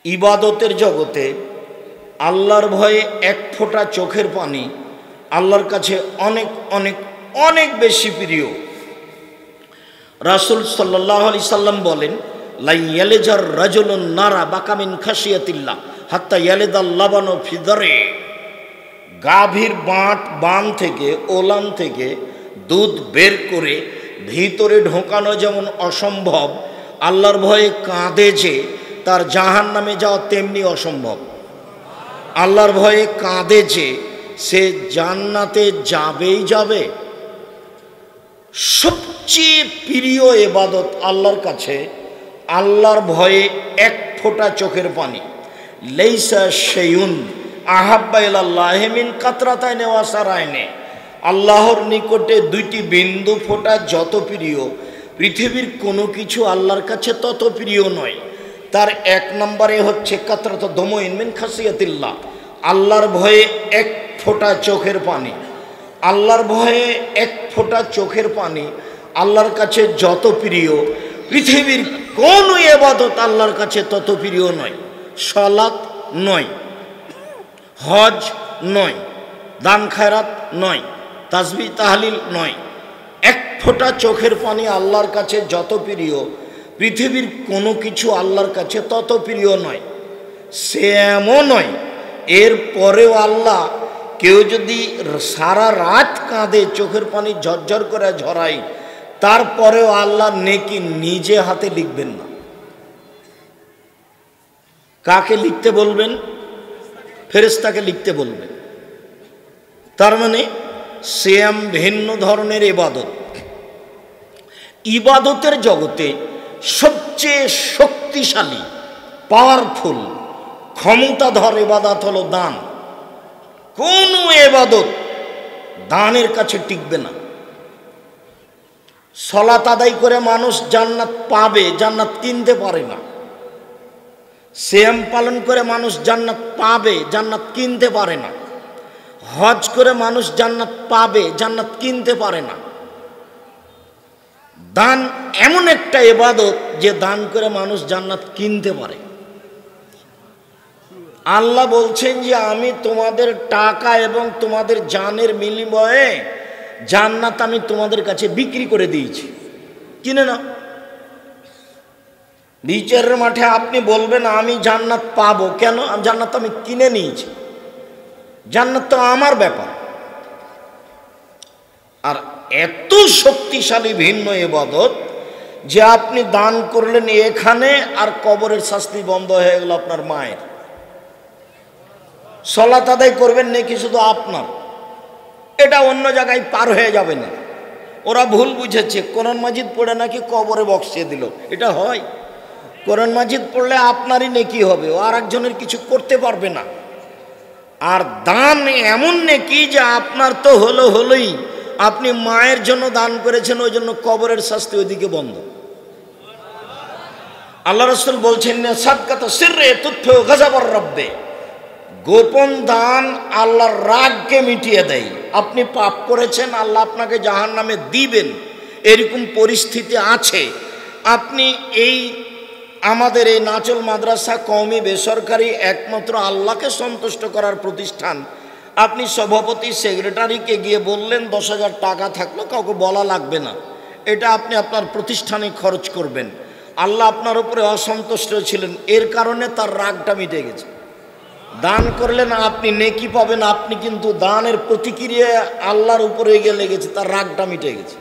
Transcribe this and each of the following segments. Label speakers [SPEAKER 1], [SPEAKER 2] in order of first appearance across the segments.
[SPEAKER 1] ইবাদতের জগতে আল্লাহর ভয়ে এক ফোঁটা চোখের পানি আল্লাহর কাছে অনেক অনেক অনেক বেশি প্রিয়। রাসূল সাল্লাল্লাহু আলাইহি সাল্লাম বলেন, লা ইয়ালিজার রাজুলুন নারা বাকামিন খাশিয়াতিল্লাহ হাত্তা ইয়ালিদাল লাবানু ফি দারে। গাভীর বান থেকে ওলান থেকে দুধ বের করে ভিতরে ঢোকানো যেমন অসম্ভব, আল্লাহর ভয়ে কাঁদে যে তার জাহান্নামে যাওয়া তেমনি অসম্ভব। আল্লাহর ভয়ে কাঁদে যে সে জান্নাতে যাবেই যাবে। সবচেয়ে প্রিয় ইবাদত আল্লাহর কাছে আল্লাহর ভয়ে এক ফোঁটা চোখের পানি। লাইসা শাইউন আহাব্বা ইলাল্লাহি মিন কাতরাতাইনি ওয়া সারাইনি। আল্লাহর নিকটে দুইটি বিন্দু ফোঁটা যত প্রিয়, পৃথিবীর কোনো কিছু আল্লাহর কাছে তত প্রিয় নয়। তার এক নম্বরে হচ্ছে কাতরাত দমইন মিন খাসিয়াতিল্লাহ, আল্লাহর ভয়ে এক ফোঁটা চোখের পানি। আল্লাহর ভয়ে এক ফোঁটা চোখের পানি আল্লাহর কাছে যত প্রিয়, পৃথিবীর কোনো ইবাদত আল্লাহর কাছে তত প্রিয় নয়। সালাত নয়, হজ নয়, দান খায়রাত নয়, তাসবিহ তাহলিল নয়। এক ফোঁটা চোখের পানি আল্লাহর কাছে যত প্রিয়, পৃথিবীর কোনো কিছু আল্লাহর কাছে তত প্রিয় নয়। সে এমন নয়, এর পরেও আল্লাহ কেউ যদি সারা রাত কাঁদে, চোখের পানি ঝরঝর করে ঝরাই, তারপরেও আল্লাহ নেকি নিজে হাতে লিখবেন না। কাকে লিখতে বলবেন? ফেরেশতাকে লিখতে বলবেন। তার মানে সেম ভিন্ন ধরনের ইবাদত। ইবাদতের জগতে সবচেয়ে শক্তিশালী, পাওয়ারফুল, ক্ষমতাধর ইবাদত হলো দান। কোন ইবাদত দানের কাছে টিকবে না। সালাত আদায় করে মানুষ জান্নাত পাবে, জান্নাত কিনতে পারে না। সিয়াম পালন করে মানুষ জান্নাত পাবে, জান্নাত কিনতে পারে না। হজ করে মানুষ জান্নাত পাবে, জান্নাত কিনতে পারে না। দান এমন একটা ইবাদত যে দান করে মানুষ জান্নাত কিনতে পারে। আল্লাহ বলছেন যে আমি তোমাদের টাকা এবং তোমাদের জানের বিনিময়ে জান্নাত আমি তোমাদের কাছে বিক্রি করে দিয়েছি, কিনে নাও। বিচারের মাঠে আপনি বলবেন আমি জান্নাত পাবো কেন? জান্নাত আমি কিনে নিয়েছি, জান্নাত তো আমার ব্যাপার। আর এত শক্তিশালী ভিন্ন ইবাদত যে আপনি দান করলেন এখানে, আর কবরের শাস্তি বন্ধ হয়ে গেল আপনার মায়ের। সালাত আদায় করবেন নাকি শুধু আপনার, এটা অন্য জায়গায় পার হয়ে যাবে না। ওরা ভুল বুঝেছে, কোরআন মাজিদ পড়ে নাকি কবরে বক্সিয়ে দিল। এটা হয়? কোরআন মাজিদ পড়লে আপনারই নেকি হবে, ও আর একজনের কিছু করতে পারবে না। আর দান এমন নেকি যে আপনার তো হলোই, আপনি মায়ের জন্য দান করেছেন, ওই জন্য কবরের শাস্তি ওইদিকে বন্ধ। আল্লাহ রাসূল বলছেন না সাদকাত সিররে তুতফিউ গাযাবার রাব্বে, গোপন দান আল্লাহর রাগকে মিটিয়ে দেয়। আপনি পাপ করেছেন, আল্লাহ আপনাকে জাহান্নামে দিবেন, এরকম পরিস্থিতি আছে। আপনি এই আমাদের এই নাচল মাদ্রাসা কওমি বেসরকারি একমাত্র আল্লাহকে সন্তুষ্ট করার প্রতিষ্ঠান। আপনি সভাপতি সেক্রেটারিকে গিয়ে বললেন 10,000 টাকা থাকলো, কাউকে বলা লাগবে না, এটা আপনি আপনার প্রতিষ্ঠানে খরচ করবেন। আল্লাহ আপনার উপরে অসন্তুষ্ট ছিলেন, এর কারণে তার রাগটা মিটে গেছে। দান করলেন, আপনি নেকি পাবেন, আপনি কিন্তু দানের প্রতিক্রিয়া আল্লাহর উপরে গিয়ে লেগেছে, তার রাগটা মিটে গেছে।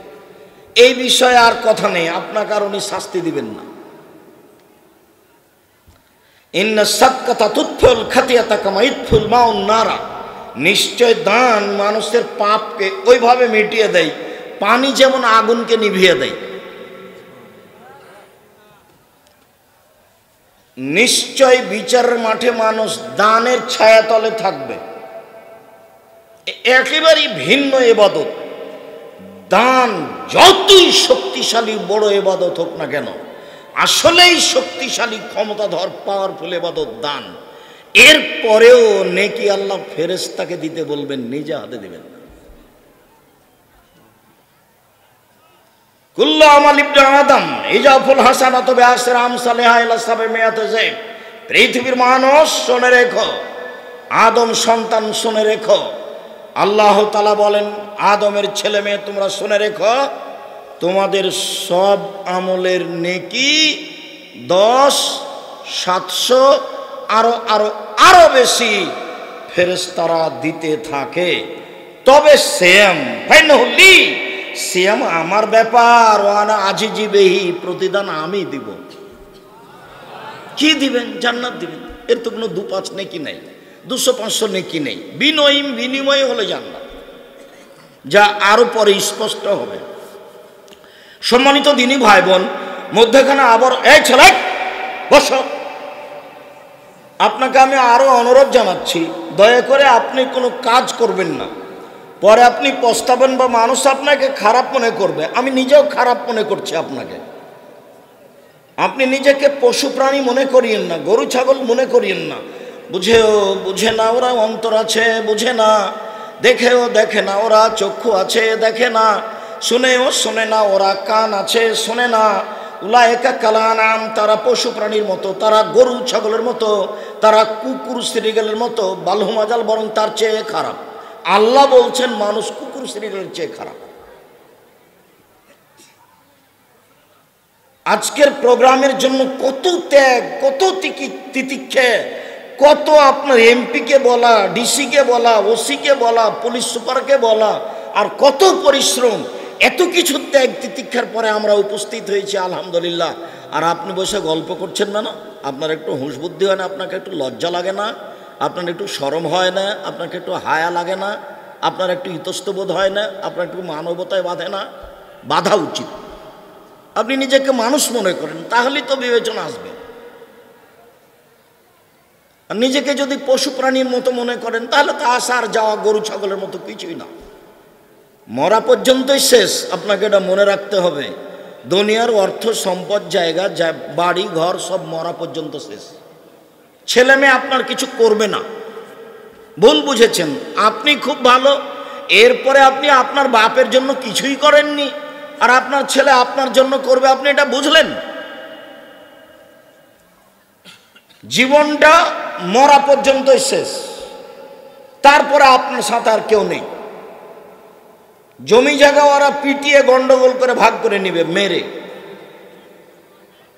[SPEAKER 1] এই বিষয়ে আর কথা নেই, আপনাকে আর উনি শাস্তি দিবেন না। ইন্না সাদকাতা তুতফিউল খাতিয়াতা কামা ইতফিউল মাউন নারা, নিশ্চয় দান মানুষের পাপকে ওইভাবে মিটিয়ে দেয়, পানি যেমন আগুনকে নিভিয়ে দেয়। নিশ্চয় বিচারের মাঠে মানুষ দানের ছায়াতলে থাকবে। একেবারেই ভিন্ন ইবাদত। দান যতই শক্তিশালী বড় ইবাদত হোক না কেন, আসলেই শক্তিশালী ক্ষমতাধর পাওয়ারফুল ইবাদত দান। এর পরেও নেকি আল্লাহ ফেরেশতাকে দিতে বলবেন, নিজে হাতে দিবেন না। কুল্লু আমাল ইবনে আদম ইজাফুল হাসানাতু বিআশরি আমসালিহা ইলা 700 যায়দ। পৃথিবীর মানুষ শুনে রেখো, আদম সন্তান শুনে রেখো, আল্লাহ তাআলা বলেন আদমের ছেলে মেয়ে তোমরা শুনে রেখো, তোমাদের সব আমলের নেকি 10, 700 আরো বেশি ফেরেশতারা দিতে থাকে। তবে সিয়াম আমার ব্যাপার, ওয়ানা আজিজি বিহি, প্রতিদান আমি দিব। কি দিবেন? জান্নাত দিবেন। এর তো কোনো 2-5 নেকি নেই, 200-500 নেকি নেই, বিনিময় হলে জান্নাত, যা আরো পরে স্পষ্ট হবে। সম্মানিত দিনী ভাই বোন, মধ্যখানে আবার এই ছেলে বসো, আপনাকে আমি আরো অনুরোধ জানাচ্ছি, দয়া করে আপনি কোনো কাজ করবেন না, পরে আপনি পস্তাবেন বা মানুষ আপনাকে খারাপ মনে করবে। আমি নিজেও খারাপ মনে করছি আপনাকে। আপনি নিজেকে পশু প্রাণী মনে করিয়েন না, গরু ছাগল মনে করিয়েন না। বুঝে না ওরা অন্তর আছে, বুঝে না, দেখেও দেখে না ওরা চক্ষু আছে, দেখে না, শুনেও শোনে না ওরা কান আছে, শোনে না। উলায়েকা কালানাম, তারা পশু প্রাণীর মতো, তারা গরু ছাগলের মতো, তারা কুকুর শ্রীগালের মতো, বালহুমাজাল, বরং তার চেয়ে খারাপ। আল্লাহ বলছেন মানুষ কুকুর শ্রীগালের চেয়ে খারাপ। আজকের প্রোগ্রামের জন্য কত ত্যাগ, কত তিতিক্ষে, কত আপনার এমপিকে বলা, ডিসিকে বলা, ওসিকে বলা, পুলিশ সুপারকে বলা, আর কত পরিশ্রম, এত কিছু ত্যাগ তিতিক্ষার পরে আমরা উপস্থিত হয়েছি আলহামদুলিল্লাহ। আর আপনি বসে গল্প করছেন না? আপনার একটু হুঁশ বুদ্ধি হয় না? আপনাকে একটু লজ্জা লাগে না? আপনার একটু শরম হয় না? আপনাকে একটু হায়া লাগে না? আপনার একটু ইতস্তবোধ হয় না? আপনার একটু মানবতায় বাঁধে না? বাধা উচিত। আপনি নিজেকে মানুষ মনে করেন, তাহলেই তো বিবেচনা আসবে। আর নিজেকে যদি পশু প্রাণীর মতো মনে করেন, তাহলে তো আসা আর যাওয়া গরু ছাগলের মতো কিছুই না, মরা পর্যন্তই শেষ। আপনাকে এটা মনে রাখতে হবে। দুনিয়ার অর্থ সম্পদ, জায়গা, বাড়ি ঘর সব মরা পর্যন্ত শেষ। ছেলে মেয়ে আপনার কিছু করবে না, ভুল বুঝেছেন। আপনি খুব ভালো, এরপরে আপনি আপনার বাপের জন্য কিছুই করেননি, আর আপনার ছেলে আপনার জন্য করবে, আপনি এটা বুঝলেন? জীবনটা মরা পর্যন্তই শেষ, তারপরে আপনার সাথে আর কেউ নেই। জমি জায়গা ওরা পিটিয়ে গন্ডগোল করে ভাগ করে নিবে, মেরে।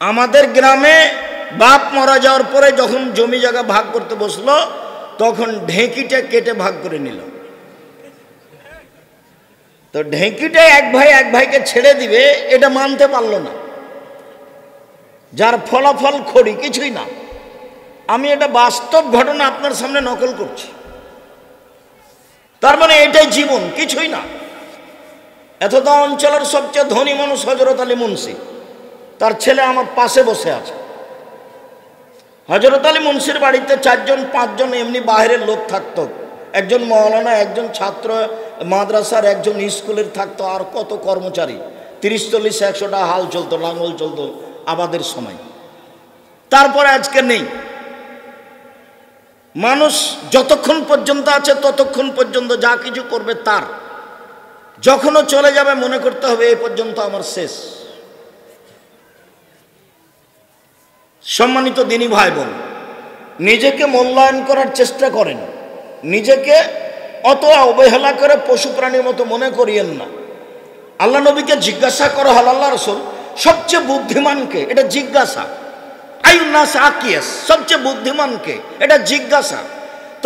[SPEAKER 1] আমাদের গ্রামে বাপ মারা যাওয়ার পরে যখন জমি জায়গা ভাগ করতে বসলো, তখন ঢেঁকিটা কেটে ভাগ করে নিল। তো ঢেঁকিটা এক ভাইকে ছেড়ে দিবে, এটা মানতে পারলো না, যার ফলাফল খড়ি, কিছুই না। আমি এটা বাস্তব ঘটনা আপনার সামনে নকল করছি। তার মানে এটাই জীবন, কিছুই না। এতটা অঞ্চলের সবচেয়ে ধনী মানুষ হযরত আলী মুন্সি, তার ছেলে আমার পাশে বসে আছে। হযরত আলী মুন্সির বাড়িতে 4-5জন এমনি বাইরের লোক থাকতো, একজন মৌলানা, একজন ছাত্র মাদ্রাসার, একজন স্কুলের থাকতো, আর কত কর্মচারী, 30-40-100টা হাল চলতো, লাঙ্গল চলতো আবাদের সময়। তারপরে আজকে নেই। মানুষ যতক্ষণ পর্যন্ত আছে ততক্ষণ পর্যন্ত যা কিছু করবে তার, যখনও চলে যাবে মনে করতে হবে এই পর্যন্ত আমার শেষ। সম্মানিত দিনী ভাই বোন, নিজেকে মূল্যায়ন করার চেষ্টা করেন, নিজেকে অত অবহেলা করে পশু প্রাণীর মতো মনে করিয়েন না। আল্লাহ নবীকে জিজ্ঞাসা করা হল, আল্লাহ রাসূল সবচেয়ে বুদ্ধিমানকে? এটা জিজ্ঞাসা। আইউন্নাস আকিয়াস, সবচেয়ে বুদ্ধিমানকে? এটা জিজ্ঞাসা।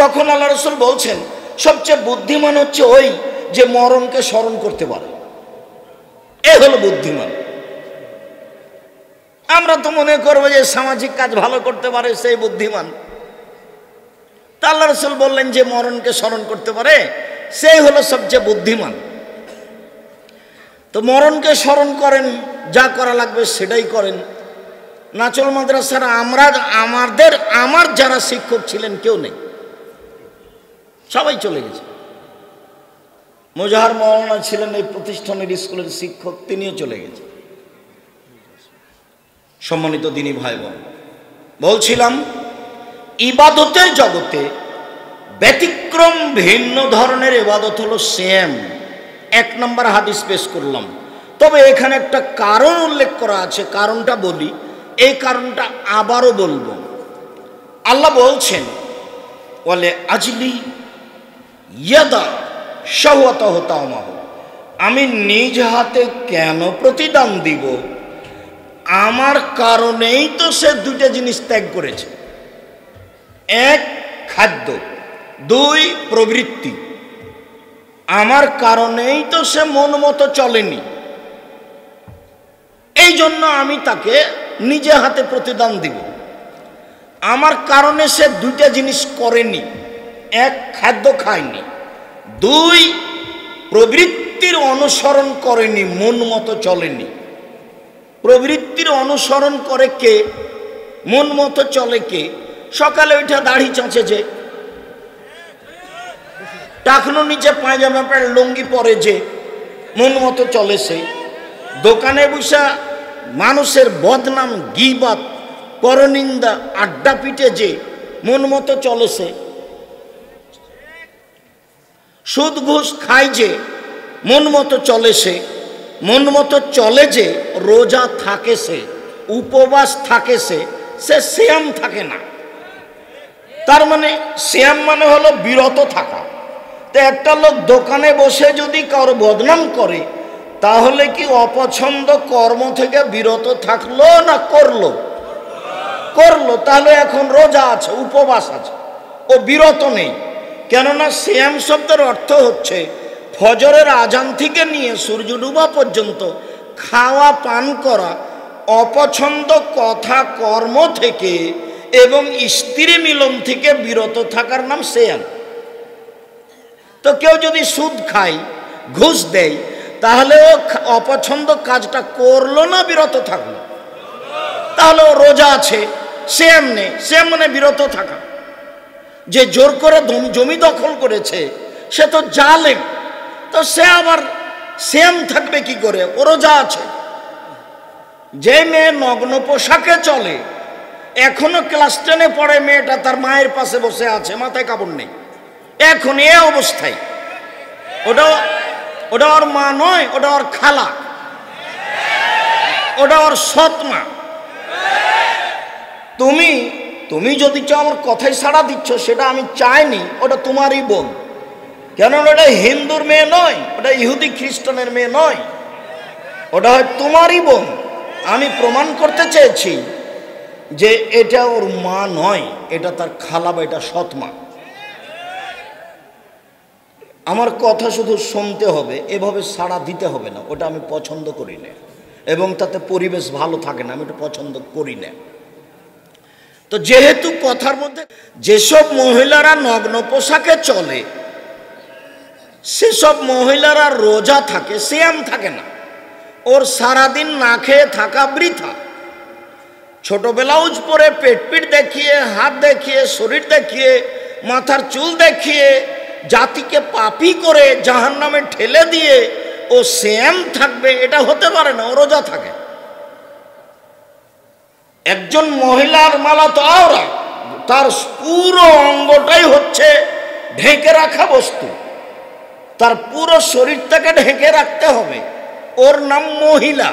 [SPEAKER 1] তখন আল্লাহ রাসূল বলছেন, সবচেয়ে বুদ্ধিমান হচ্ছে ওই যে মরণকে স্মরণ করতে পারে, এ হলো বুদ্ধিমান। আমরা তো মনে করবো যে সামাজিক কাজ ভালো করতে পারে সেই বুদ্ধিমান। তা আল্লাহ রাসূল বললেন যে মরণকে স্মরণ করতে পারে সেই হলো সবচেয়ে বুদ্ধিমান। তো মরণকে স্মরণ করেন, যা করা লাগবে সেটাই করেন। নাচল মাদ্রাসার আমার যারা শিক্ষক ছিলেন কেউ নেই, সবাই চলে গেছে। মোজাহার মৌলানা ছিলেন এই প্রতিষ্ঠানের স্কুলের শিক্ষক, তিনিও চলে গেছেন। সম্মানিত দিনী ভাই বোন, বলছিলাম ইবাদতের জগতে ব্যতিক্রম ভিন্ন ধরনের ইবাদত হলো সিয়াম। 1 নম্বর হাদিস পেশ করলাম। তবে এখানে একটা কারণ উল্লেখ করা আছে, কারণটা বলি, এই কারণটা আবারও বলবো। আল্লাহ বলছেন বলে আজলি ইয়াদা শাহওয়াতাহ তামাহু, আমি নিজ হাতে কেন প্রতিদান দিব? আমার কারণেই তো সে দুইটা জিনিস ত্যাগ করেছে, এক খাদ্য, দুই প্রবৃত্তি। আমার কারণেই তো সে মন মতো চলেনি, এই জন্য আমি তাকে নিজে হাতে প্রতিদান দিব। আমার কারণে সে দুইটা জিনিস করেনি, এক খাদ্য খায়নি, দুই প্রবৃত্তির অনুসরণ করেনি, মন মতো চলেনি। প্রবৃত্তির অনুসরণ করে কে? মন মতো চলে কে? সকালে উঠে দাড়ি চাঁচে, যে টাকনো নিচে পায়জামা প্যান্ট লুঙ্গি পরে, যে মন মতো চলে সে। দোকানে বসা মানুষের বদনাম, গীবাত, পরনিন্দা, আড্ডা পিটে, যে মন মতো চলে সে। সুদ ঘুষ খায়, যে মন মতো চলে সে। মন মতো চলে, যে রোজা থাকে সে, উপবাস থাকে সে, সে সিয়াম থাকে না। তার মানে সিয়াম মানে হলো বিরত থাকা। তো একটা লোক দোকানে বসে যদি কারো বদনাম করে, তাহলে কি অপছন্দ কর্ম থেকে বিরত থাকলো না করলো? করলো। তাহলে এখন রোজা আছে, উপবাস আছে, ও বিরত নেই। কেননা সিয়াম শব্দের অর্থ হচ্ছে ফজরের আজান থেকে নিয়ে সূর্য ডুবা পর্যন্ত খাওয়া পান করা, অপছন্দ কথা কর্ম থেকে এবং স্ত্রী মিলন থেকে বিরত থাকার নাম সিয়াম। তো কেউ যদি সুদ খায়, ঘুষ দেয়, তাহলে ও অপছন্দ কাজটা করলো না বিরত থাকলো? তাহলে ও রোজা আছে, সিয়াম নেই। সিয়াম মানে বিরত থাকা। যে জোর করে জমি দখল করেছে সে তো জালেম, তো সে আবার সিয়াম থাকবে কি করে? ও রোজা আছে। যে মেয়ে নগ্ন পোশাকে চলে, এখনো ক্লাস 10-এ পড়ে মেয়েটা, তার মায়ের পাশে বসে আছে, মাথায় কাপড় নেই, এখন এ অবস্থায়, ওটা ওর মা নয়, ওটা ওর খালা, ওটা ওর সৎ মা। তুমি যদি চাও আমার কথাই সাড়া দিচ্ছ, সেটা আমি চাইনি, ওটা তোমারই বোন। কেননা ওটা হিন্দুর মেয়ে নয়, ওটা ইহুদি খ্রিস্টানের মেয়ে নয়, ওটা হয় তোমারই বোন। আমি প্রমাণ করতে চেয়েছি যে এটা ওর মা নয়, এটা তার খালা বা এটা সৎ মা। আমার কথা শুধু শুনতে হবে, এভাবে সাড়া দিতে হবে না। ওটা আমি পছন্দ করি না, এবং তাতে পরিবেশ ভালো থাকে না, আমি এটা পছন্দ করি না। তো যেহেতু কথার মধ্যে যেসব মহিলারা নগ্ন পোশাকে চলে, সেসব মহিলারা রোজা থাকে, সিয়াম থাকে না। ওর সারাদিন না খেয়ে থাকা বৃথা। ছোট ব্লাউজ পরে, পেট পিট দেখিয়ে, হাত দেখিয়ে, শরীর দেখিয়ে, মাথার চুল দেখিয়ে, জাতিকে পাপী করে জাহান্নামে ঠেলে দিয়ে ও সিয়াম থাকবে, এটা হতে পারে না। ও রোজা থাকে। একজন মহিলার মালা তো আওরা, তার পুরো অঙ্গটাই হচ্ছে ঢেকে রাখা বস্তু, তার পুরো শরীরটাকে ঢেকে রাখতে হবে। ওর নাম মহিলা,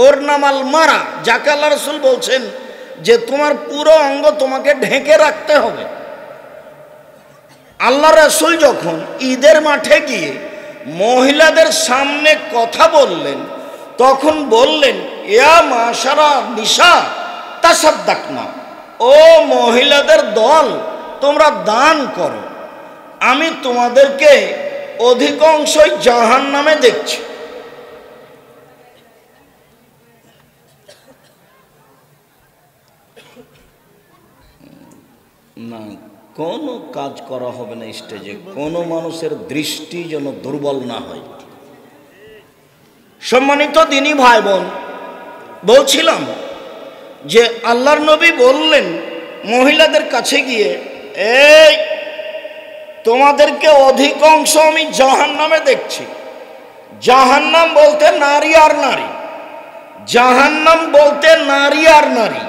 [SPEAKER 1] ওর নাম আল মারা, যাকে আল্লাহ রাসূল বলছেন যে তোমার পুরো অঙ্গ তোমাকে ঢেকে রাখতে হবে। আল্লাহ রাসূল যখন ঈদের মাঠে গিয়ে মহিলাদের সামনে কথা বললেন, তখন বললেন, ইয়া মাশারা নিসা তাসাদ্দাকনা, ও মহিলাদের দল, তোমরা দান করো, আমি তোমাদেরকে অধিকাংশই জাহান্নামে দেখছি। না, কোনো কাজ করা হবে না স্টেজে, কোনো মানুষের দৃষ্টি যেন দুর্বল না হয়। সম্মানিত দিনী ভাই বোন, বলছিলাম যে আল্লাহর নবী বললেন মহিলাদের কাছে গিয়ে, এই তোমাদেরকে অধিকাংশ আমি জাহান্নামে দেখছি। জাহান্নাম বলতে নারী আর নারী, জাহান্নাম বলতে নারী আর নারী।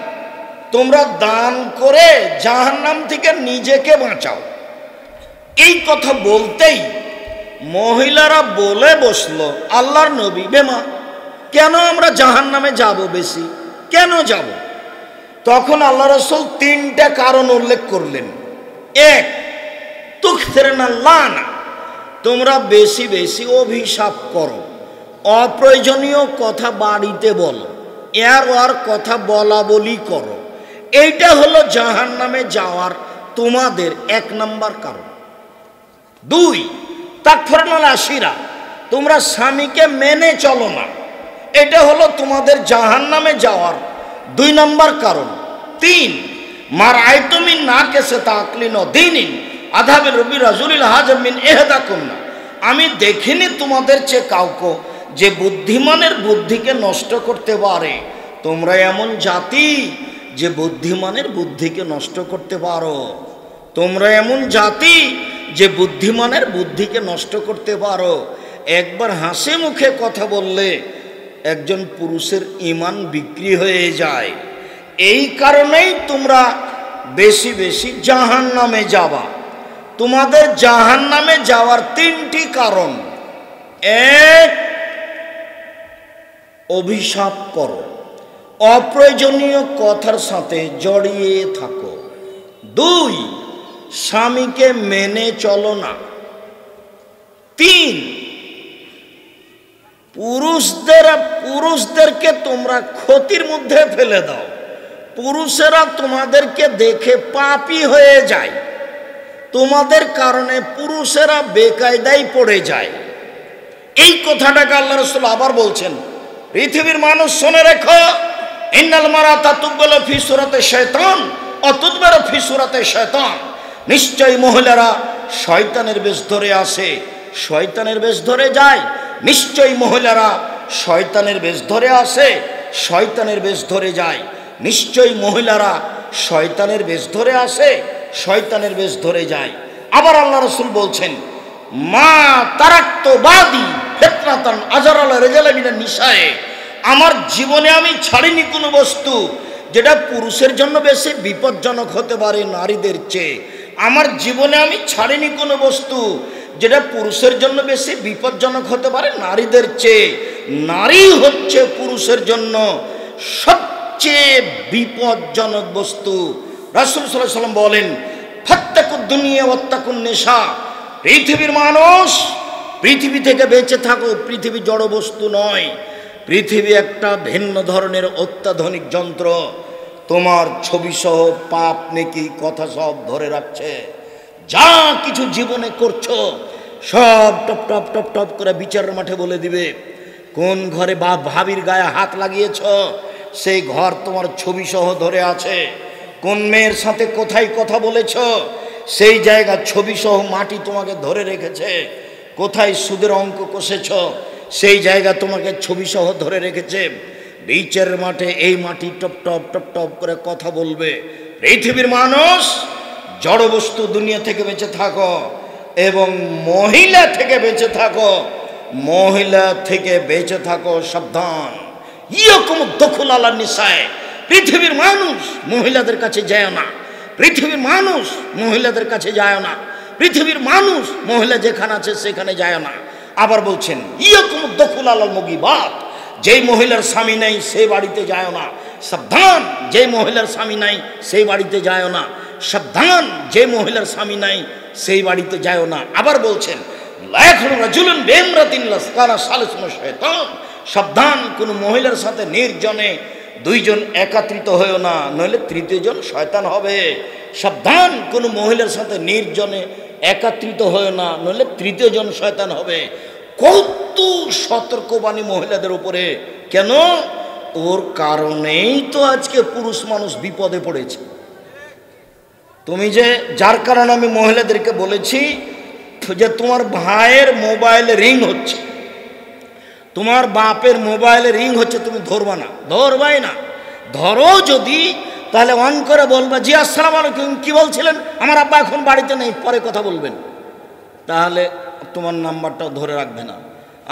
[SPEAKER 1] তোমরা দান করে জাহান্নাম থেকে নিজেকে বাঁচাও। এই কথা বলতেই মহিলারা বলে বসলো, আল্লাহর নবী, বেমা কেন আমরা জাহান্নামে যাব? বেশি কেন যাব? তখন আল্লাহ রাসূল তিনটা কারণ উল্লেখ করলেন। এক, তুকসিরুনা লানা, তোমরা বেশি বেশি অভিশাপ করো, অপ্রয়োজনীয় কথা বাড়িতে বলো, এর ওর কথা বলা বলি করো। এইটা হলো জাহান্নামে যাওয়ার তোমাদের এক নাম্বার কারণ। দুই, তাকফুরুনাল আশিরা, তোমরা স্বামীকে মেনে চলো না, এটা হলো তোমাদের জাহান্নামে যাওয়ার দুই নাম্বার কারণ। তিন, মারাইতু মিন নাকিসি তাকলিন ওয়া দীনিন আযাবি রব্বি রাজুলিল হাজাম মিন ইহদাকুন্না, আমি দেখিনি তোমাদের চেয়ে কাউকে যে বুদ্ধিমানের বুদ্ধিকে নষ্ট করতে পারে। তোমরা এমন জাতি যে বুদ্ধিমানের বুদ্ধিকে নষ্ট করতে পারো, তোমরা এমন জাতি যে বুদ্ধিমানের বুদ্ধিকে নষ্ট করতে পারো। একবার হাসি মুখে কথা বললে একজন পুরুষের ঈমান বিক্রি হয়ে যায়। এই কারণেই তোমরা বেশি বেশি জাহান্নামে যাবা। তোমাদের জাহান্নামে যাওয়ার তিনটি কারণ। এক, অভিশাপ করো, অপ্রয়োজনীয় কথার সাথে জড়িয়ে থাকো। দুই, স্বামীকে মেনে চলো না। তিন, পুরুষদেরকে তোমরা ক্ষতির মধ্যে ফেলে দাও। পুরুষেরা তোমাদেরকে দেখে পাপী হয়ে যায়, তোমাদের কারণে পুরুষেরা বেকায়দায় পড়ে যায়। এই কথাটাকে আল্লাহ রাসূল আবার বলছেন, পৃথিবীর মানুষ শুনে রেখো, ইন্নাল মারাতা তুকবালু ফি সূরাতি শায়তান ওয়া তুদবারু ফি সূরাতি শায়তান, নিশ্চয়ই মহিলারা শয়তানের বেশ ধরে আসে, শয়তানের বেশ ধরে যায়। নিশ্চয়ই মহিলারা শয়তানের বেশ ধরে আসে, শয়তানের বেশ ধরে যায়। নিশ্চয়ই মহিলারা শয়তানের বেশ ধরে আসে, শয়তানের বেশ ধরে যায়। আবার আল্লাহ রাসূল বলছেন, মা তারাক্তু বাদি ফিতনাতান আজরাল রিজালা মিনান নিসায়ে, আমার জীবনে আমি ছাড়িনি কোনো বস্তু যেটা পুরুষের জন্য বেশি বিপজ্জনক হতে পারে নারীদের চেয়ে। আমার জীবনে আমি ছাড়িনি কোনো বস্তু যেটা পুরুষের জন্য বেশি বিপজ্জনক হতে পারে নারীদের চেয়ে। নারী হচ্ছে পুরুষের জন্য সবচেয়ে বিপজ্জনক বস্তু। রাসূল সাল্লাল্লাহু আলাইহি ওয়াসাল্লাম বলেন, ফাত্তাকুদ দুনিয়া ওয়াত্তাকুন নিসা, পৃথিবীর মানুষ, পৃথিবী থেকে বেঁচে থাকো। পৃথিবী জড় বস্তু নয়, পৃথিবী একটা ভিন্ন ধরনের অত্যাধুনিক যন্ত্র। তোমার ছবি সহ পাপ নেকি কথা সব ধরে রাখছে। যা কিছু জীবনে করছো সব টপ টপ টপ টপ করে বিচারের মাঠে বলে দিবে। কোন ঘরে ভাবির গায়ে হাত লাগিয়েছ সেই ঘর তোমার ছবি সহ ধরে আছে। কোন মেয়ের সাথে কোথায় কথা বলেছ সেই জায়গা ছবি সহ মাটি তোমাকে ধরে রেখেছে। কোথায় সুদের অঙ্ক কষেছ সেই জায়গা তোমাকে ছবি সহ ধরে রেখেছে। বিচারের মাঠে এই মাটি টপ টপ টপ টপ করে কথা বলবে। পৃথিবীর মানুষ, জড়বস্তু দুনিয়া থেকে বেঁচে থাকো এবং মহিলা থেকে বেঁচে থাকো, মহিলা থেকে বেঁচে থাকো, সাবধান। ইয়কুম দখুল আলা নিসায়ে, পৃথিবীর মানুষ মহিলাদের কাছে যায় না, পৃথিবীর মানুষ মহিলাদের কাছে যায় না, পৃথিবীর মানুষ মহিলা যেখানে আছে সেখানে যায় না। আবার বলছেন, ইয়কুম দখুল আলাল মুগিবাত, যেই মহিলার স্বামী নাই সেই বাড়িতে যায় না, সাবধান। যে মহিলার স্বামী নাই সেই বাড়িতে যায় না, সাবধান। যে মহিলার স্বামী নাই সেই বাড়িতে যায় না। আবার বলছেন, লা ইয়াখলু রাজুলুন বিইমরাতিন লাসকানা সালিসুন শায়তান, সাবধান। কোনো মহিলার সাথে নির্জনে দুইজন একত্রিত হয়েও না, নইলে তৃতীয় জন শয়তান হবে। সাবধান, কোনো মহিলার সাথে নির্জনে একত্রিত হয়েও না, নইলে তৃতীয় জন শয়তান হবে। কত সতর্কবাণী মহিলাদের উপরে। কেন? ওর কারণেই তো আজকে পুরুষ মানুষ বিপদে পড়েছে। তুমি যে, যার কারণে আমি মহিলাদেরকে বলেছি যে তোমার ভাইয়ের মোবাইলে রিং হচ্ছে, তোমার বাপের মোবাইলে রিং হচ্ছে, তুমি ধরবা না, ধরবাই না। ধরো যদি, তাহলে অন করে বলবা, জি আসসালামু আলাইকুম, কি বলছিলেন? আমার আব্বা এখন বাড়িতে নেই, পরে কথা বলবেন। তাহলে তোমার নাম্বারটাও ধরে রাখবে না।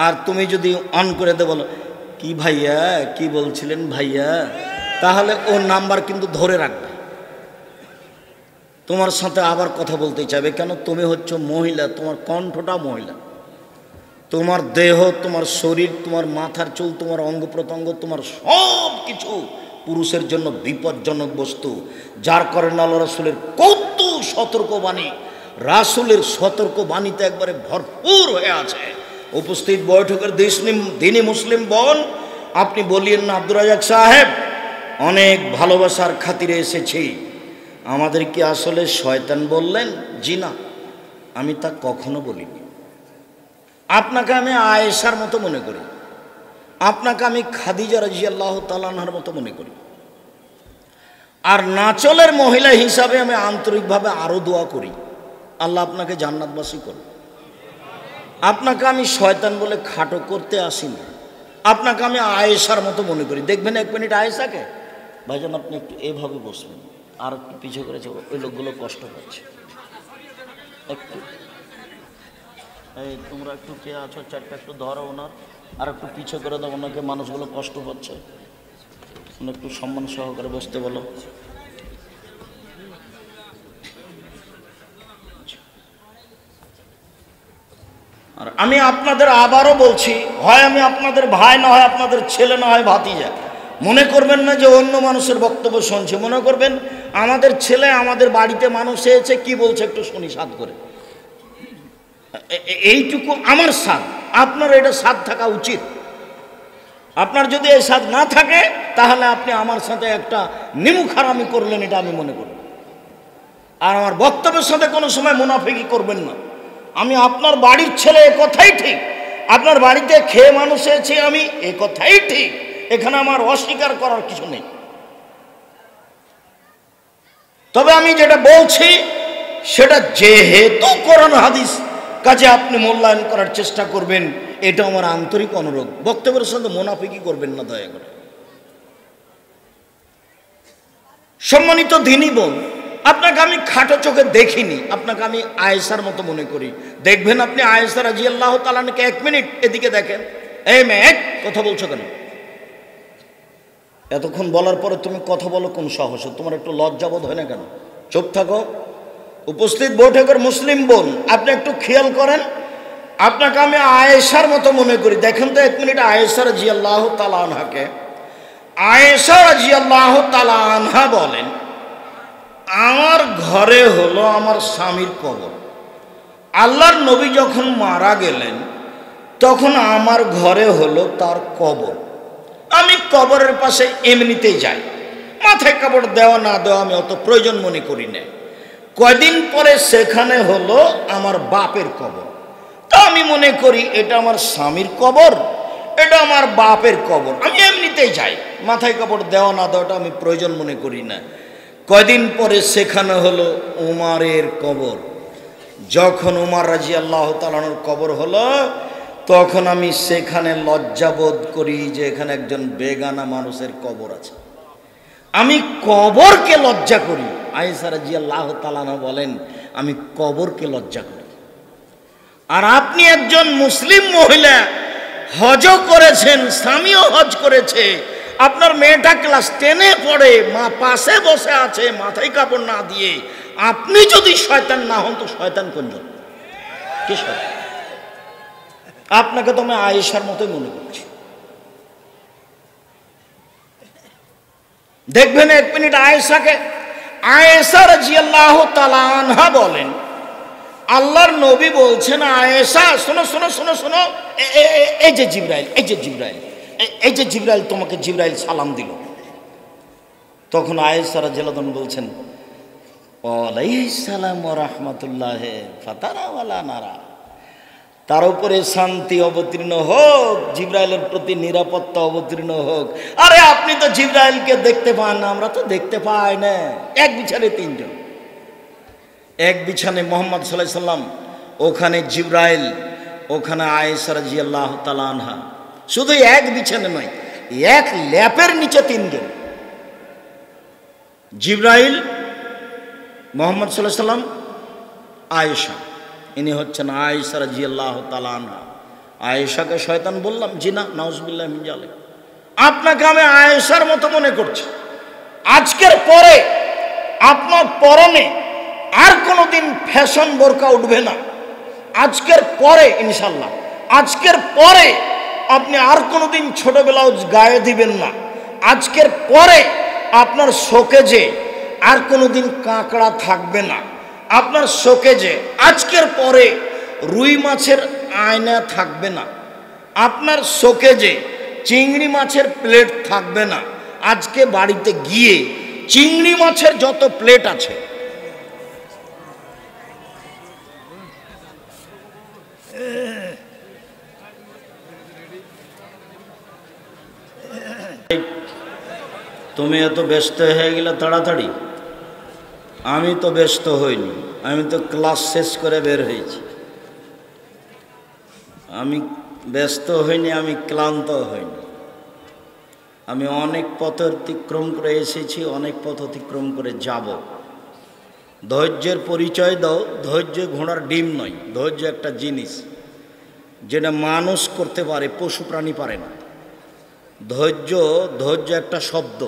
[SPEAKER 1] আর তুমি যদি অন করে দে বলো, কি ভাইয়া, কি বলছিলেন ভাইয়া, তাহলে ও নাম্বার কিন্তু ধরে রাখবে, তোমার সাথে আবার কথা বলতে চাইবে। কেন? তুমি হচ্ছে মহিলা, তোমার কণ্ঠটা মহিলা, তোমার দেহ, তোমার শরীর, তোমার মাথার চুল, তোমার অঙ্গ প্রত্যঙ্গ, তোমার সব কিছু পুরুষের জন্য বিপজ্জনক বস্তু, যার কারণে আল্লাহ রাসূলের কত সতর্কবাণী, রাসূলের সতর্কবাণীতে একবারে ভরপুর হয়ে আছে। উপস্থিত বৈঠকের দিনী মুসলিম বোন, আপনি বলিয়েন না আব্দুর রাজ্জাক সাহেব, অনেক ভালোবাসার খাতিরে এসেছি, আমাদের কি আসলে শয়তান বললেন? জি না, আমি তা কখনো বলিনি। আপনাকে আমি আয়েশার মতো মনে করি, আপনাকে আমি খাদিজা রাদিয়াল্লাহু তাআলা আনহার মতো মনে করি। আর নাচলের মহিলা হিসাবে আমি আন্তরিকভাবে আরও দোয়া করি, আল্লাহ আপনাকে জান্নাতবাসী করুন। আপনাকে আমি শয়তান বলে খাটো করতে আসিনি, আপনাকে আমি আয়েশার মতো মনে করি। দেখবেন এক মিনিট আয়েশাকে, ভাইজান আপনি একটু এভাবে বসবেন, আর একটু পিছিয়ে করেছে, ওই লোকগুলো কষ্ট পাচ্ছে একটু। এই তোমরা একটু কে আছো, চারটা একটু ধরো ওনার, আর একটু পিছিয়ে করে দাও, ওনাকে মানুষগুলো কষ্ট পাচ্ছে, একটু সম্মান সহকারে বসতে বলো। আর আমি আপনাদের আবারও বলছি, হয় আমি আপনাদের ভাই, না হয় আপনাদের ছেলে, না হয় ভাতিজা। মনে করবেন না যে অন্য মানুষের বক্তব্য শুনছি, মনে করবেন আমাদের ছেলে আমাদের বাড়িতে মানুষ এসেছে, কি বলছে একটু শুনি সাধ করে। এইটুকু আমার স্বাদ, আপনার এটা স্বাদ থাকা উচিত। আপনার যদি এই স্বাদ না থাকে, তাহলে আপনি আমার সাথে একটা নিমুখারামি করলেন, এটা আমি মনে করি। আর আমার বক্তব্যের সাথে কোনো সময় মুনাফিকি করবেন না। আমি আপনার বাড়ির ছেলে, এ কথাই ঠিক। আপনার বাড়িতে খেয়ে মানুষ এসেছি আমি, এ কথাই ঠিক। এখানে আমার অস্বীকার করার কিছু নেই। তবে আমি যেটা বলছি সেটা যেহেতু কোরআন হাদিস, কাজে আপনি মূল্যায়ন করার চেষ্টা করবেন, এটা আমার আন্তরিক অনুরোধ। বক্তব্যের সাথে মুনাফিকি করবেন না দয়া করে। সম্মানিত দ্বীনি বোন, আপনাকে আমি খাটো চোখে দেখিনি, আপনাকে আমি আয়েশার মতো মনে করি। দেখবেন আপনি আয়েশা রাদিয়াল্লাহু তাআলা আনহাকে, এক মিনিট এদিকে দেখেন। এই মেয়ে, কথা বলছো কেন? এতক্ষণ বলার পরে তুমি কথা বলো কোন সাহসে? তোমার একটু লজ্জাবোধ হয় না কেন? চুপ থাকো। উপস্থিত বৈঠকের মুসলিম বোন, আপনি একটু খেয়াল করেন, আপনাকে আমি আয়েশার মতো মনে করি। দেখেন তো এক মিনিট আয়েশা রাদিয়াল্লাহু তাআলা আনহাকে। আয়েশা রাদিয়াল্লাহু তাআলা আনহা বলেন, আমার ঘরে হলো আমার স্বামীর কবর। আল্লাহর নবী যখন মারা গেলেন, তখন আমার ঘরে হলো তার কবর। আমি কবরের পাশে এমনিতেই যাই, মাথায় কাপড় দেওয়া না দেওয়া আমি অত প্রয়োজন মনে করি না। কয়দিন পরে সেখানে হলো আমার বাপের কবর। তা আমি মনে করি এটা আমার স্বামীর কবর, এটা আমার বাপের কবর, আমি এমনিতেই যাই, মাথায় কাপড় দেওয়া না দেওয়াটা আমি প্রয়োজন মনে করি না। কয়দিন পরে সেখানে হলো উমারের কবর। যখন উমার রাদিয়াল্লাহু তাআলা আনহুর কবর হলো, তখন আমি সেখানে লজ্জাবোধ করি যে এখানে একজন বেগানা মানুষের কবর আছে। আমি কবরকে লজ্জা করি। আয়েশা রাদিয়াল্লাহু তাআলা আনহা বলেন, আমি কবরকে লজ্জা করি। আর আপনি একজন মুসলিম মহিলা, হজ করেছেন, স্বামীও হজ করেছে, আপনার মেয়েটা ক্লাস 10-এ পড়ে, মা পাশে বসে আছে মাথায় কাপড় না দিয়ে, আপনি যদি শয়তান না হন তো শয়তান কোনজন? কি শয়তান? আপনাকে তো আমি আয়েশার মতোই মনে করছি। দেখবেন এক মিনিট আয়েশাকে। আয়েশা রাদিয়াল্লাহু তাআলা আনহা বলেন, আল্লাহর নবী বলছেন, আয়েশা শোনো শোনো শোনো শোনো, এই যে জিবরাইল, এই যে জিবরাইল, এই যে জিবরাইল, তোমাকে জিবরাইল সালাম দিল। তখন আয়েশা রাদিয়াল্লাহু আনহা বলছেন, ওয়ালাইহিস সালাম ওয়া রাহমাতুল্লাহি ফাতারা ওয়ালা নারা, তার উপরে শান্তি অবতীর্ণ হোক, জিবরাইলের প্রতি নিরাপত্তা অবতীর্ণ হোক। আরে আপনি তো জিবরাইলকে দেখতে পান না, আমরা তো দেখতে পাই না। এক বিছানে তিনজন, এক বিছানে মুহাম্মদ সাল্লাল্লাহু আলাইহি সাল্লাম, ওখানে জিবরাইল, ওখানে আয়েশা রাদিয়াল্লাহু তাআলা আনহা। শুধু এক বিছানে নয়, এক ল্যাপের নিচে তিনজন, জিবরাইল, মুহাম্মদ সাল্লাল্লাহু আলাইহি সাল্লাম, আয়েশা। ইনি হচ্ছেন আয়েশা রাদিয়াল্লাহু তাআলা আনহা। আয়েশাকে শয়তান বললাম? জি না, নাউজুবিল্লাহ মিন যালিক। আপনাকে আমি আয়েশার মতো মনে করছি। আজকের পরে আপনার পরনে আর কোনোদিন ফ্যাশন বোরকা উঠবে না। আজকের পরে ইনশাল্লাহ, আজকের পরে আপনি আর কোনোদিন ছোট ব্লাউজ গায়ে দিবেন না। আজকের পরে আপনার শোকেজে আর কোনোদিন কাঁকড়া থাকবে না, আপনার শোকেজে আজকের পরে রুই মাছের আয়না থাকবে না, আপনার শোকেজে চিংড়ি মাছের প্লেট থাকবে না। আজকে বাড়িতে গিয়ে চিংড়ি মাছের যত প্লেট আছে তুমি এত ব্যস্ত হয়ে গেলে তাড়াতাড়ি, আমি তো ব্যস্ত হইনি, আমি তো ক্লাস শেষ করে বের হয়েছি। আমি ব্যস্ত হইনি, আমি ক্লান্ত হইনি। আমি অনেক পথ অতিক্রম করে এসেছি, অনেক পথ অতিক্রম করে যাব। ধৈর্যের পরিচয় দাও। ধৈর্য ঘোড়ার ডিম নয়, ধৈর্য একটা জিনিস যেটা মানুষ করতে পারে, পশু প্রাণী পারে না। ধৈর্য একটা শব্দ,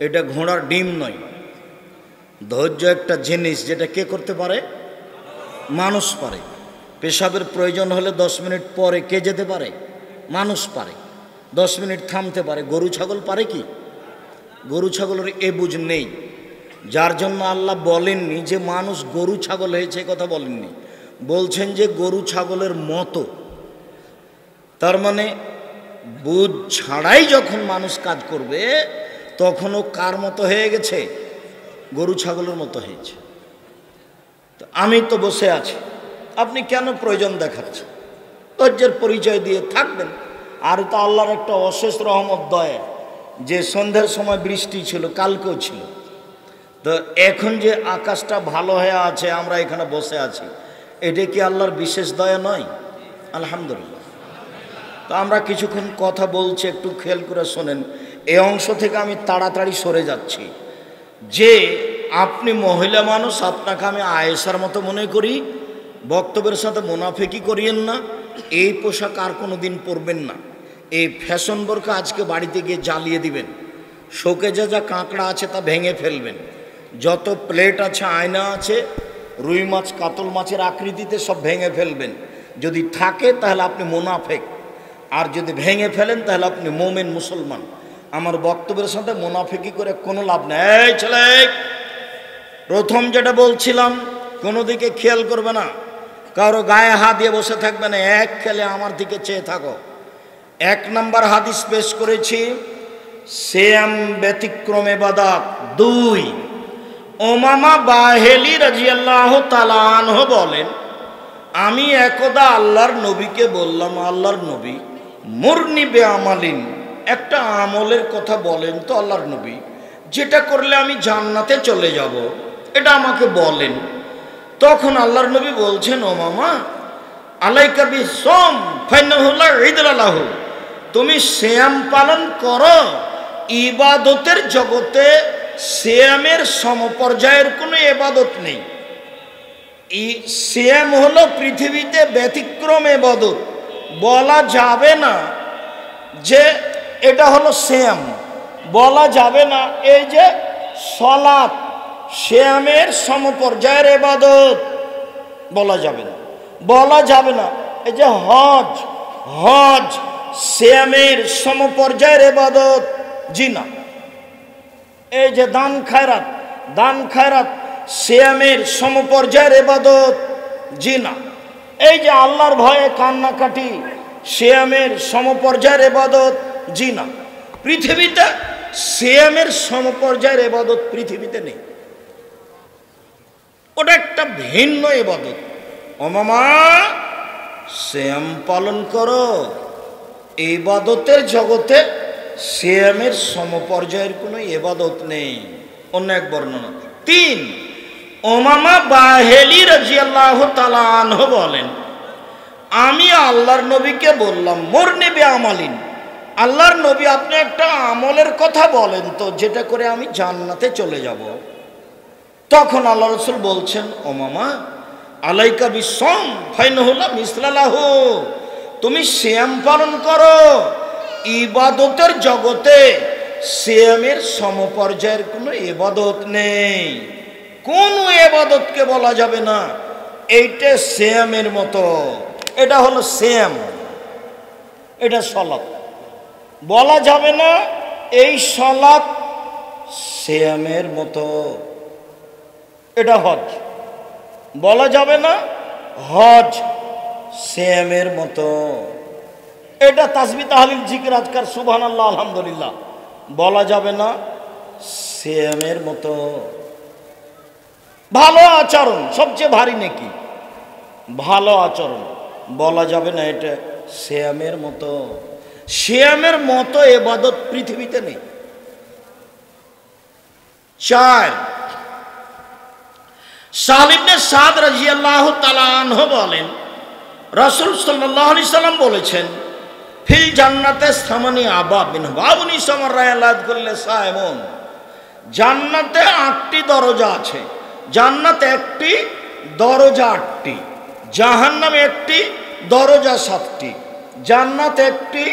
[SPEAKER 1] এটা ঘোড়ার ডিম নয়। ধৈর্য একটা জিনিস যেটা কে করতে পারে? মানুষ পারে। পেশাবের প্রয়োজন হলে 10 মিনিট পরে কে যেতে পারে? মানুষ পারে। 10 মিনিট থামতে পারে। গরু ছাগল পারে কি? গরু ছাগলের এ বুঝ নেই, যার জন্য আল্লাহ বলেননি যে মানুষ গরু ছাগল হয়েছে, কথা বলেননি। বলছেন যে গরু ছাগলের মতো। তার মানে বুঝ ছাড়াই যখন মানুষ কাজ করবে তখনও কার মতো হয়ে গেছে? গরু ছাগলের মতো হয়েছে। তো আমি তো বসে আছি, আপনি কেন প্রয়োজন দেখাচ্ছেন? ধৈর্যের পরিচয় দিয়ে থাকবেন। আর তো আল্লাহর একটা অশেষ রহমত, দয়া, যে সন্ধ্যার সময় বৃষ্টি ছিল, কালকেও ছিল। তো এখন যে আকাশটা ভালো হয়ে আছে, আমরা এখানে বসে আছি, এটা কি আল্লাহর বিশেষ দয়া নয়? আলহামদুলিল্লাহ। তো আমরা কিছুক্ষণ কথা বলছি, একটু খেয়াল করে শোনেন। এই অংশ থেকে আমি তাড়াতাড়ি সরে যাচ্ছি। যে আপনি মহিলা মানুষ, আপনাকে আমি আয়েশার মতো মনে করি, বক্তব্যের সাথে মুনাফিকি করিয়েন না। এই পোশাক আর কোনো দিন পরবেন না। এই ফ্যাশন বোরকা আজকে বাড়িতে গিয়ে জ্বালিয়ে দিবেন। শোকেজে যা কাঁকড়া আছে তা ভেঙে ফেলবেন। যত প্লেট আছে, আয়না আছে, রুই মাছ কাতল মাছের আকৃতিতে সব ভেঙে ফেলবেন। যদি থাকে তাহলে আপনি মুনাফিক, আর যদি ভেঙে ফেলেন তাহলে আপনি মোমেন, মুসলমান। আমার বক্তব্যের সাথে মুনাফিকি করে কোনো লাভ নেই। এই ছেলে, প্রথম যেটা বলছিলাম, কোনো দিকে খেয়াল করবে না, কারো গায়ে হাত দিয়ে বসে থাকবে না, এক খেলে আমার দিকে চেয়ে থাকো। 1 নম্বর হাদিস পেশ করেছি, সিয়াম ব্যতিক্রম ইবাদত। 2, উমামা বাহেলি রাদিয়াল্লাহু তাআলা আনহু বলেন, আমি একদা আল্লাহর নবীকে বললাম, আল্লাহর নবী, মুরনি বে আমালিন, একটা আমলের কথা বলেন তো আল্লাহর নবী, যেটা করলে আমি জান্নাতে চলে যাব, এটা আমাকে বলেন। তখন আল্লাহর নবী বলছেন, ও মামা, আলাইকা বিসম ফাইনাহু লা ঈদা লাহু, তুমি সিয়াম পালন করো। ইবাদতের জগতে সিয়ামের সমপর্যায়ের কোনো ইবাদত নেই। সিয়াম হলো পৃথিবীতে ব্যতিক্রম ইবাদত। বলা যাবে না যে এটা হলো সিয়াম, বলা যাবে না এই যে সালাত সিয়ামের সমপর্যায়ের ইবাদত, বলা যাবে না। বলা যাবে না এই যে হজ সিয়ামের সমপর্যায়ের ইবাদত, জি না। এই যে দান খায়রাত সিয়ামের সমপর্যায়ের ইবাদত, জি না। এই যে আল্লাহর ভয়ে কান্নাকাটি সিয়ামের সমপর্যায়ের ইবাদত, জি না। পৃথিবীতে সিয়ামের সমপর্যায়ের ইবাদত পৃথিবীতে নেই, ওটা একটা ভিন্ন ইবাদত। ও মামা, সিয়াম পালন করো। ইবাদতের জগতে সিয়ামের সমপর্যায়ের কোনো ইবাদত নেই। অন্য এক বর্ণনা। 3, উমামা বাহেলি রাদিয়াল্লাহু তাআলা আনহু বলেন, আমি আল্লাহর নবীকে বললাম, মুরনি বে আমালিন, আল্লাহর নবী আপনি একটা আমলের কথা বলেন তো, যেটা করে আমি জান্নাতে চলে যাব। তখন আল্লাহ রাসূল বলছেন, ও মামা, আলাইকা বিসম ফাইনাহু লা মিসলা লাহু, তুমি সিয়াম পালন করো। ইবাদতের জগতে সিয়ামের সমপর্যায়ের কোনো ইবাদত নেই। কোন ইবাদতকে বলা যাবে না এইটা সিয়ামের মতো, এটা হলো সিয়াম, এটা সালাত। বলা যাবে না এই সালাত সিয়ামের মতো, এটা হজ। বলা যাবে না হজ সিয়ামের মতো। এটা তাসবিহ তাহলিল জিকির আজকার সুবহানাল্লাহ আলহামদুলিল্লাহ বলা যাবে না সিয়ামের মতো। ভালো আচরণ সবচেয়ে ভারী নেকি, ভালো আচরণ বলা যাবে না এটা সিয়ামের মতো। সিয়ামের মতো ইবাদত পৃথিবীতে নেই। 4 সাহল ইবনে সাদ রাদিয়াল্লাহু তাআলা আনহু বলেন, রাসূল সাল্লাল্লাহু আলাইহি সাল্লাম বলেছেন, ফিল জান্নাতে সামানি আবাব মিন বাবুনি সামারায়ালাত কুল্লে সায়মুন। জান্নাতে 8টি দরজা আছে। জান্নাতে একটি দরজা 8টি, জাহান্নামে একটি দরজা 7টি। জান্নাতে একটি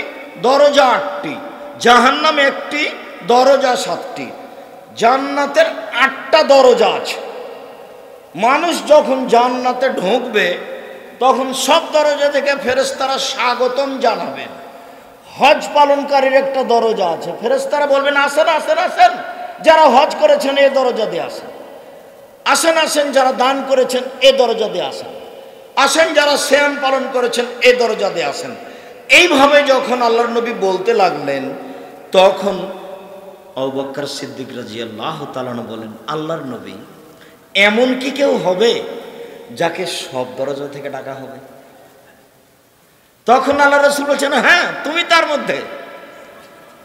[SPEAKER 1] দরজা 8টি, জাহান্নামে একটি দরজা 7টি। জান্নাতের 8টা দরজা আছে। মানুষ যখন জান্নাতে ঢুকবে তখন সব দরজা থেকে ফেরেশতারা স্বাগতম জানাবেন। হজ পালনকারীর একটা দরজা আছে, ফেরেশতারা বলবেন আসেন আসেন আসেন, যারা হজ করেছেন এই দরজা দিয়ে আসেন। আসেন আসেন যারা দান করেছেন এই দরজা দিয়ে আসেন। আসেন যারা সিয়াম পালন করেছেন এই দরজা দিয়ে আসেন। এইভাবে যখন আল্লাহর নবী বলতে লাগলেন তখন আবু বকর সিদ্দিক রাদিয়াল্লাহু তাআলা বলেন, আল্লাহর নবী এমন কি কেউ হবে যাকে সব দরজা থেকে ডাকা হবে? তখন আল্লাহ রাসূল বলছেন, হ্যাঁ তুমি তার মধ্যে।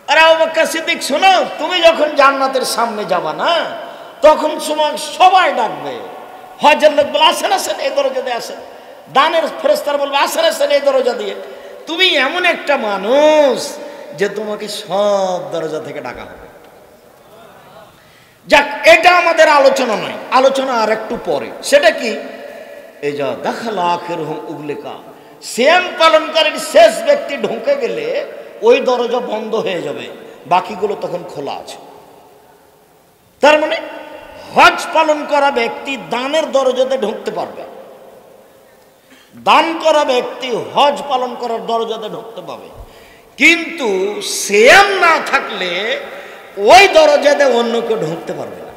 [SPEAKER 1] আরে আবু বকর সিদ্দিক শোনো, তুমি যখন জান্নাতের সামনে যাবা না তখন তোমার সবাই ডাকবে। হজের লোক বলে আসেন আসেন এই দরজা দিয়ে আসেন, দানের ফেরেশতারা বলবে আসেন আসেন এই দরজা দিয়ে। তুমি এমন একটা মানুষ যে তোমাকে সব দরজা থেকে ডাকা হবে। যাক, এটা আমাদের আলোচনা নয়, আলোচনা আর একটু পরে। সেটা কি? এই যা দাখালা আখিরুহুম উগলিকা, সিয়াম পালনকারীর শেষ ব্যক্তি ঢুকে গেলে ওই দরজা বন্ধ হয়ে যাবে, বাকিগুলো তখন খোলা আছে। তার মানে হজ পালন করা ব্যক্তি দানের দরজাতে ঢুকতে পারবে, দান করা ব্যক্তি হজ পালন করার দরজাতে ঢুকতে পারবে। কিন্তু সিয়াম না থাকলে ওই দরজাতে অন্য কেউ ঢুকতে পারবে না।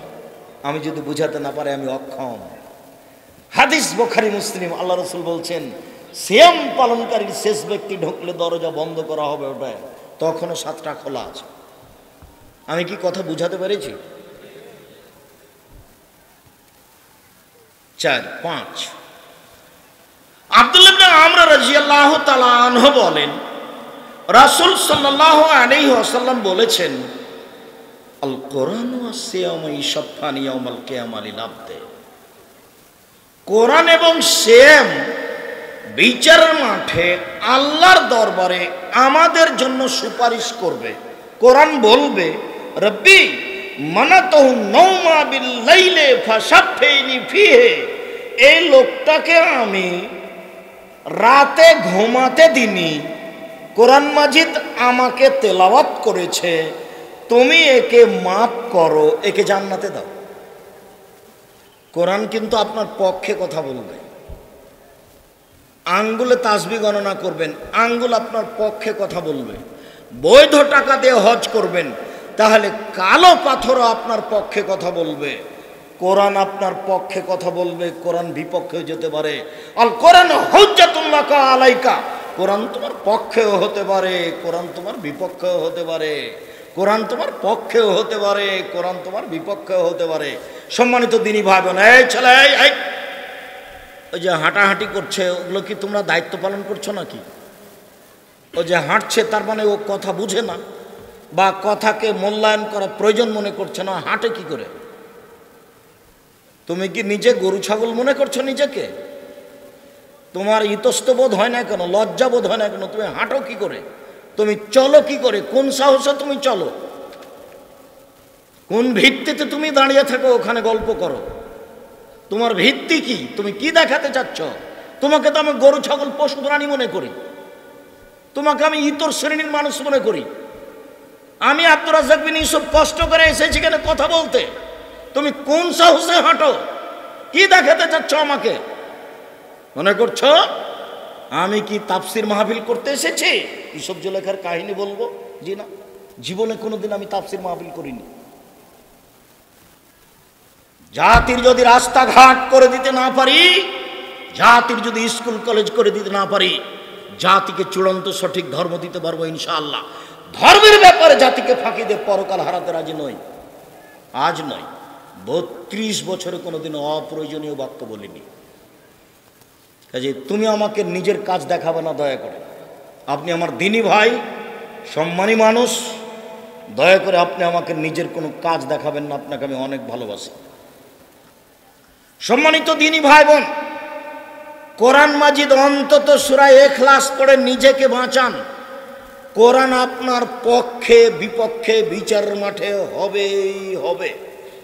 [SPEAKER 1] আমি যদি বুঝাতে না পারি আমি অক্ষম। হাদিস বুখারী মুসলিম, আল্লাহ রাসূল বলছেন সিয়াম পালনকারীর শেষ ব্যক্তি ঢুকলে দরজা বন্ধ করা হবে, ওটা তখনও 7টা খোলা আছে। আমি কি কথা বুঝাতে পেরেছি? 4 5 আব্দুল্লাহ ইবনে আমর রাদিয়াল্লাহু তাআলা আনহু বলেন, রাসূল সাল্লাল্লাহু আলাইহি ওয়াসাল্লাম বলেছেন, আল কোরআন ওয়াস সিয়ামু ইয়াশফানি ইয়াউমাল কিয়ামা লিল আবদে। কোরআন এবং সিয়াম বিচারের মাঠে আল্লাহর দরবারে আমাদের জন্য সুপারিশ করবে। কোরআন বলবে, রব্বি মানাতুহু নাওমা বিল লাইলে ফাশাফাইনি ফিহি। এই লোকটাকে আমি রাতে ঘুমাতে দিনি, কোরআন মাজিদ আমাকে তেলাওয়াত করেছে, তুমি একে মাফ করো, একে জান্নাতে দাও। কোরআন কিন্তু আপনার পক্ষে কথা বলবে। আঙ্গুলে তাসবিহ গণনা করবেন, আঙ্গুল আপনার পক্ষে কথা বলবে। বৈধ টাকা দিয়ে হজ করবেন, তাহলে কালো পাথরও আপনার পক্ষে কথা বলবে। কোরআন আপনার পক্ষে কথা বলবে, কোরআন বিপক্ষে যেতে পারে। আল কোরআন হুজ্জাতুল লাকা আলাইকা, কোরআন তোমার পক্ষেও হতে পারে, কোরআন তোমার বিপক্ষেও হতে পারে। কোরআন তোমার পক্ষেও হতে পারে, কোরআন তোমার বিপক্ষেও হতে পারে। সম্মানিত দিনী ভাই বোন, এই ছেলে এই ওই যে হাঁটাহাঁটি করছে, ওগুলো কি তোমরা দায়িত্ব পালন করছো নাকি? ও যে হাঁটছে তার মানে ও কথা বুঝে না, বা কথাকে মূল্যায়ন করা প্রয়োজন মনে করছে না, হাঁটে কি করে? তুমি কি নিজে গরু ছাগল মনে করছো নিজেকে? তোমার ইতস্তবোধ হয় না কেন, লজ্জাবোধ হয় না কেন? তুমি হাঁটো কি করে? তুমি চলো কি করে? কোন সাহসে তুমি চলো? কোন ভিত্তিতে তুমি দাঁড়িয়ে থাকো ওখানে গল্প করো? তোমার ভিত্তি কি? তুমি কি দেখাতে চাচ্ছ? তোমাকে তো আমি গরু ছাগল পশু প্রাণী মনে করি, তোমাকে আমি ইতর শ্রেণীর মানুষ মনে করি। আমি আব্দুর রাজ্জাক বিন ইউসুফ কষ্ট করে এসেছি কেন কথা বলতে। তুমি কোন সাহসে হাঁটো? কি দেখাতে চাচ্ছ আমাকে? মনে করছো আমি কি তাফসির মাহফিল করতে এসেছি? ইউসুফ জুলেখার কাহিনী বলবো? জি না। জীবনে কোনোদিন আমি তাফসির মাহফিল করিনি। জাতির যদি রাস্তাঘাট করে দিতে না পারি, জাতির যদি স্কুল কলেজ করে দিতে না পারি, জাতিকে চূড়ান্ত সঠিক ধর্ম দিতে পারবো ইনশাআল্লাহ। ধর্মের ব্যাপারে জাতিকে ফাঁকি দিয়ে পরকাল হারাতে রাজি নই, আজ নয়, 32 বছরে কোনোদিন অপ্রয়োজনীয় বাক্য বলিনি। কাজে তুমি আমাকে নিজের কাজ দেখাবে না দয়া করে। আপনি আমার দিনী ভাই, সম্মানী মানুষ, দয়া করে আপনি আমাকে নিজের কোনো কাজ দেখাবেন না। আপনাকে আমি অনেক ভালোবাসি। সম্মানিত দিনী ভাই বোন, কোরআন মাজিদ অন্তত সূরা ইখলাস পড়ে নিজেকে বাঁচান। কোরআন আপনার পক্ষে বিপক্ষে বিচারের মাঠে হবেই হবে।